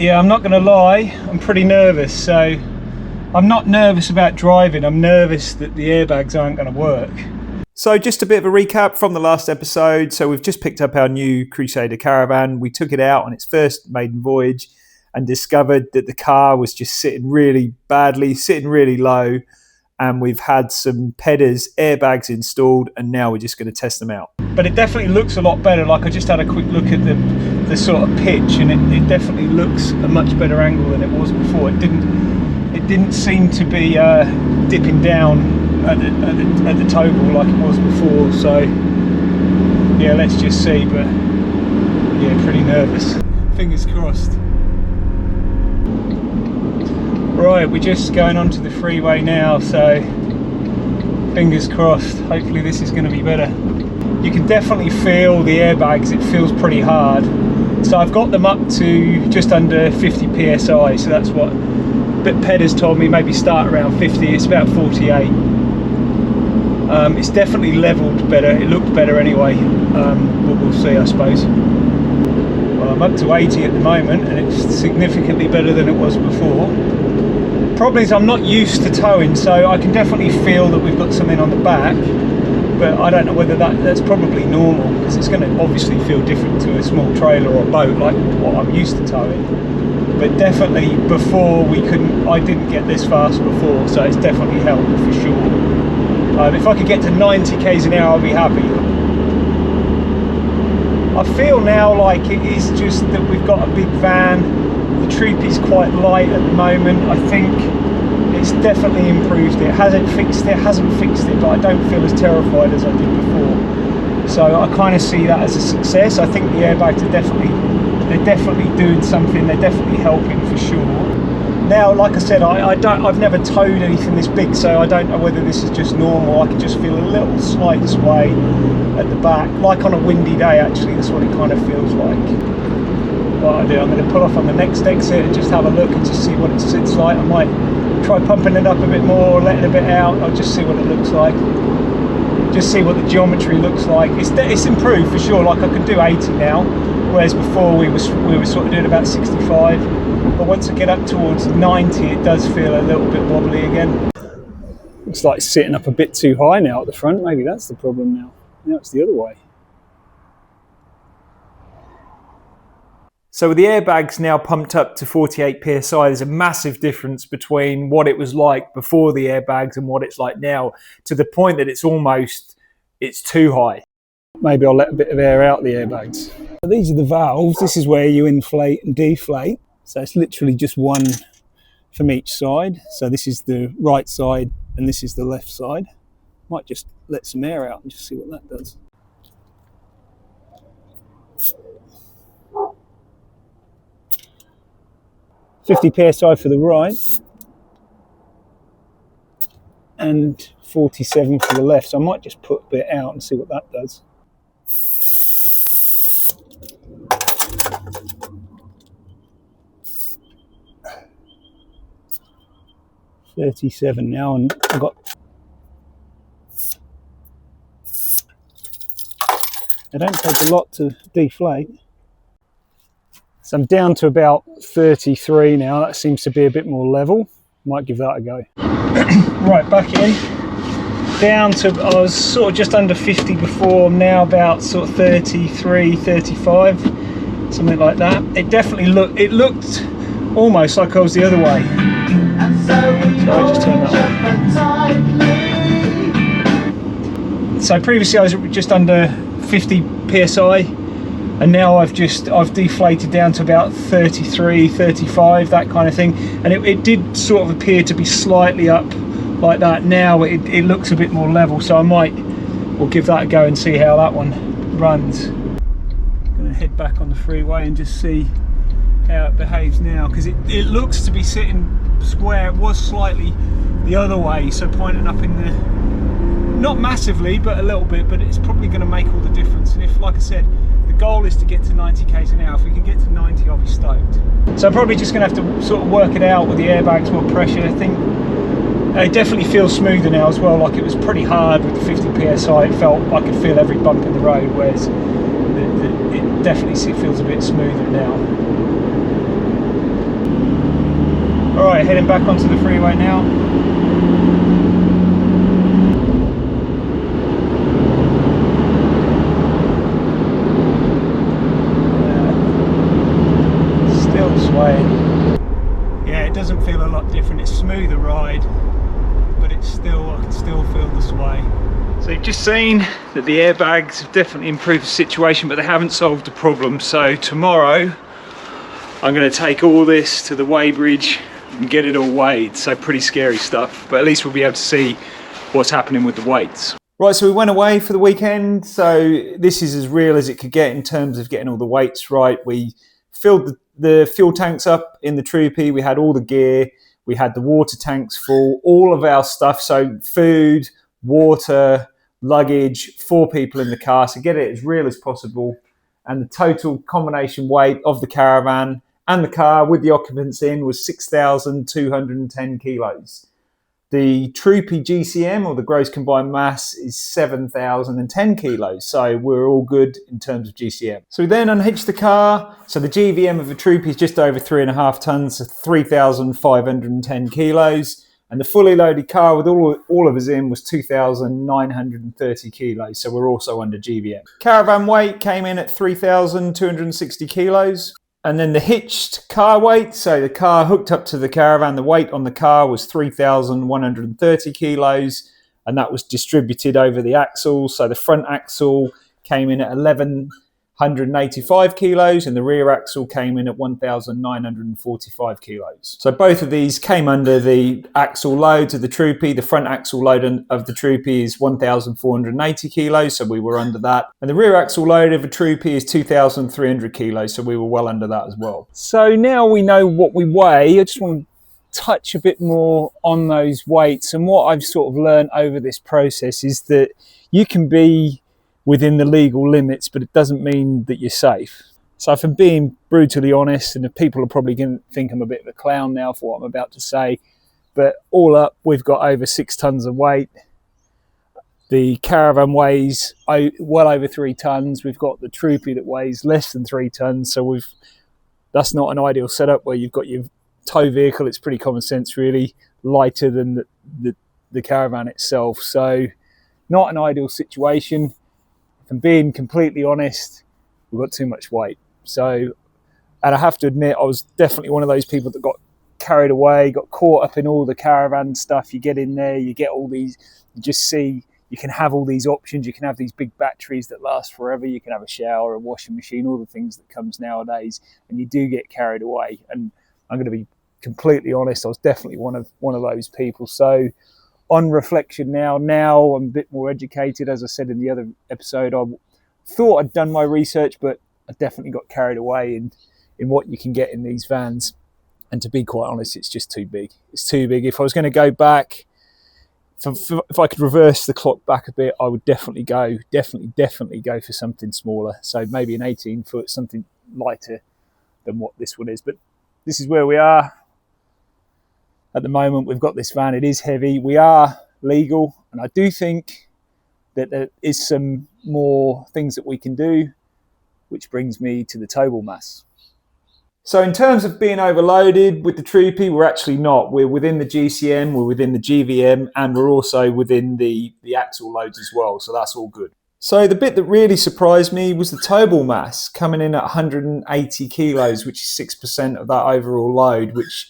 Yeah, I'm not going to lie, I'm pretty nervous. So I'm not nervous about driving, I'm nervous that the airbags aren't going to work. So just a bit of a recap from the last episode. So we've just picked up our new Crusader Caravan. We took it out on its first maiden voyage and discovered that the car was just sitting really badly, sitting really low. And we've had some PEDAs airbags installed, and now we're just going to test them out. But it definitely looks a lot better. Like I just had a quick look at the sort of pitch, and it definitely looks a much better angle than it was before. It didn't seem to be dipping down at the towable like it was before. So yeah, let's just see. But yeah, pretty nervous. Fingers crossed. Right, we're just going onto the freeway now, so fingers crossed. Hopefully this is going to be better. You can definitely feel the airbags, it feels pretty hard. So I've got them up to just under 50 psi, so that's what PEDA's told me, maybe start around 50, it's about 48. It's definitely levelled better, it looked better anyway, but we'll see I suppose. Well, I'm up to 80 at the moment, and it's significantly better than it was before. Problem is I'm not used to towing, so I can definitely feel that we've got something on the back, but I don't know whether that's probably normal, because it's going to obviously feel different to a small trailer or boat like what I'm used to towing. But definitely before I didn't get this fast before, so it's definitely helped for sure. If I could get to 90 k's an hour I'd be happy. I feel now like it is just that we've got a big van. The troop is quite light at the moment. I think it's definitely improved it. Hasn't fixed it, but I don't feel as terrified as I did before. So I kind of see that as a success. I think the airbags are definitely doing something. They're definitely helping for sure. Now, like I said, I've never towed anything this big, so I don't know whether this is just normal. I can just feel a little slight sway at the back, like on a windy day. Actually, that's what it kind of feels like. What I do, I'm going to pull off on the next exit and just have a look and just see what it sits like. I might try pumping it up a bit more, letting a bit out. I'll just see what it looks like. Just see what the geometry looks like. It's improved for sure. Like I can do 80 now, whereas before we were sort of doing about 65. But once I get up towards 90, it does feel a little bit wobbly again. Looks like it's sitting up a bit too high now at the front. Maybe that's the problem now. Now it's the other way. So with the airbags now pumped up to 48 psi, there's a massive difference between what it was like before the airbags and what it's like now, to the point that it's too high. Maybe I'll let a bit of air out the airbags. So these are the valves. This is where you inflate and deflate. So it's literally just one from each side. So this is the right side and this is the left side. Might just let some air out and just see what that does. .50 psi for the right and 47 for the left. So I might just put a bit out and see what that does. .37 now, and I've got. They don't take a lot to deflate. So I'm down to about 33 now. That seems to be a bit more level. Might give that a go. Right, back in. Down to, I was sort of just under 50 before. I'm now about sort of 33, 35, something like that. It definitely looked almost like I was the other way. So I just turned that on. So previously I was just under 50 psi. And now I've deflated down to about 33, 35, that kind of thing. And it did sort of appear to be slightly up like that. Now it looks a bit more level, so we'll give that a go and see how that one runs. I'm gonna head back on the freeway and just see how it behaves now, because it looks to be sitting square. It was slightly the other way, so pointing up in the, not massively, but a little bit, but it's probably gonna make all the difference. And if, like I said, the goal is to get to 90 k's an hour. If we can get to 90, I'll be stoked. So I'm probably just going to have to sort of work it out with the airbags, more pressure. I think it definitely feels smoother now as well. Like it was pretty hard with the 50 psi. It felt I could feel every bump in the road, whereas it definitely feels a bit smoother now. All right, heading back onto the freeway now. Still swaying. Yeah, it doesn't feel a lot different. It's smoother ride, but it's still, I can still feel the sway. So you've just seen that the airbags have definitely improved the situation, but they haven't solved the problem. So tomorrow I'm going to take all this to the Weighbridge and get it all weighed. So pretty scary stuff, but at least we'll be able to see what's happening with the weights. Right, so we went away for the weekend. So this is as real as it could get in terms of getting all the weights right. We filled the fuel tanks up in the Troopy. We had all the gear. We had the water tanks full, all of our stuff. So food, water, luggage, 4 people in the car. So get it as real as possible. And the total combination weight of the caravan and the car with the occupants in was 6,210 kilos. The Troopy GCM, or the gross combined mass, is 7,010 kilos. So we're all good in terms of GCM. So we then unhitched the car. So the GVM of the Troopy is just over 3.5 tons, so 3,510 kilos. And the fully loaded car with all of us in was 2,930 kilos. So we're also under GVM. Caravan weight came in at 3,260 kilos. And then the hitched car weight, so the car hooked up to the caravan, the weight on the car was 3,130 kilos, and that was distributed over the axles. So the front axle came in at 1,185 kilos, and the rear axle came in at 1,945 kilos. So both of these came under the axle loads of the Troopy. The front axle load of the Troopy is 1,480 kilos, so we were under that. And the rear axle load of a Troopy is 2,300 kilos, so we were well under that as well. So now we know what we weigh. I just want to touch a bit more on those weights. And what I've sort of learned over this process is that you can be within the legal limits, but it doesn't mean that you're safe. So if I'm being brutally honest, and if people are probably going to think I'm a bit of a clown now for what I'm about to say, but all up, we've got over 6 tons of weight. The Caravan weighs well over 3 tons. We've got the Troopy that weighs less than 3 tons. So that's not an ideal setup where you've got your tow vehicle. It's pretty common sense, really, lighter than the Caravan itself. So not an ideal situation. And being completely honest, we've got too much weight. So, and I have to admit, I was definitely one of those people that got carried away, got caught up in all the caravan stuff. You get in there, you get all these, you just see, you can have all these options. You can have these big batteries that last forever. You can have a shower, a washing machine, all the things that comes nowadays. And you do get carried away. And I'm going to be completely honest, I was definitely one of those people. So, on reflection now I'm a bit more educated. As I said in the other episode, I thought I'd done my research, but I definitely got carried away in what you can get in these vans. And to be quite honest, it's just too big. It's too big. If I was going to go back, if I could reverse the clock back a bit, I would definitely go for something smaller. So maybe an 18-foot, something lighter than what this one is. But this is where we are. At the moment, we've got this van. It is heavy. We are legal, and I do think that there is some more things that we can do, which brings me to the towable mass. So in terms of being overloaded with the Troopy, we're actually not. We're within the GCM, we're within the GVM, and we're also within the axle loads as well, so that's all good. So the bit that really surprised me was the towable mass coming in at 180 kilos, which is 6% of that overall load, which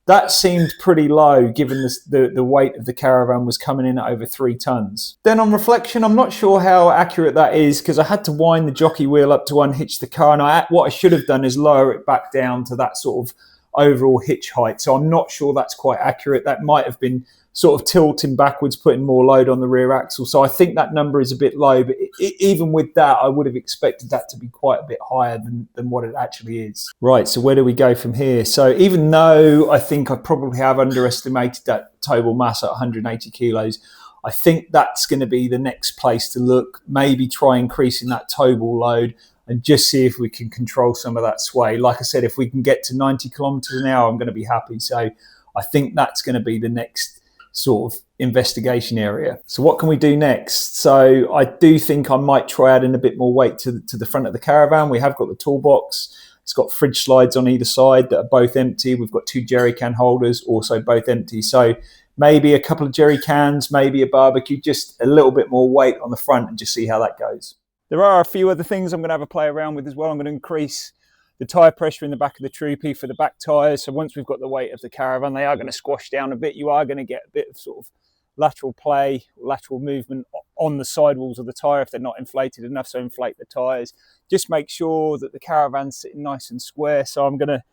that seemed pretty low given the weight of the Caravan was coming in at over 3 tons. Then on reflection, I'm not sure how accurate that is because I had to wind the jockey wheel up to unhitch the car, and what I should have done is lower it back down to that sort of overall hitch height. So I'm not sure that's quite accurate. That might have been sort of tilting backwards, putting more load on the rear axle. So I think that number is a bit low, but even with that, I would have expected that to be quite a bit higher than what it actually is. Right, so where do we go from here? So even though I think I probably have underestimated that towable mass at 180 kilos, I think that's going to be the next place to look, maybe try increasing that towable load and just see if we can control some of that sway. Like I said, if we can get to 90 kilometers an hour, I'm going to be happy. So I think that's going to be the next sort of investigation area. So what can we do next? So I do think I might try adding a bit more weight to the front of the Caravan. We have got the toolbox. It's got fridge slides on either side that are both empty. We've got 2 jerry can holders, also both empty. So maybe a couple of jerry cans, maybe a barbecue, just a little bit more weight on the front, and just see how that goes. There are a few other things I'm going to have a play around with as well. I'm going to increase the tyre pressure in the back of the Troopy for the back tyres. So once we've got the weight of the Caravan, they are going to squash down a bit. You are going to get a bit of sort of lateral play, lateral movement on the sidewalls of the tyre if they're not inflated enough. So inflate the tyres. Just make sure that the Caravan's sitting nice and square. So I'm going to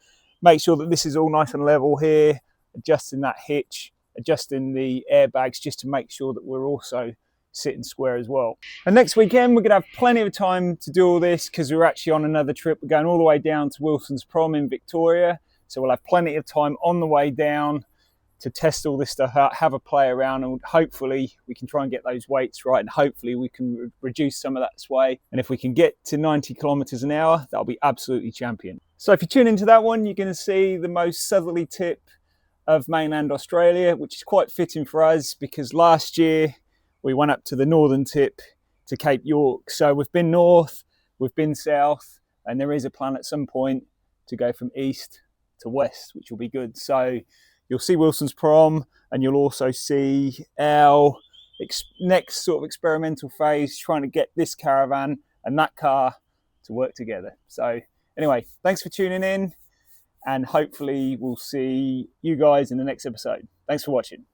make sure that this is all nice and level here, adjusting that hitch, adjusting the airbags, just to make sure that we're also sitting square as well. And next weekend we're going to have plenty of time to do all this, because we're actually on another trip. We're going all the way down to Wilson's Prom in Victoria, so we'll have plenty of time on the way down to test all this stuff out, have a play around, and hopefully we can try and get those weights right, and hopefully we can reduce some of that sway. And if we can get to 90 kilometers an hour, that'll be absolutely champion. So if you tune into that one, you're going to see the most southerly tip of mainland Australia, which is quite fitting for us, because last year we went up to the northern tip to Cape York. So we've been north, we've been south, and there is a plan at some point to go from east to west, which will be good. So you'll see Wilson's Prom, and you'll also see our next sort of experimental phase, trying to get this Caravan and that car to work together. So anyway, thanks for tuning in, and hopefully we'll see you guys in the next episode. Thanks for watching.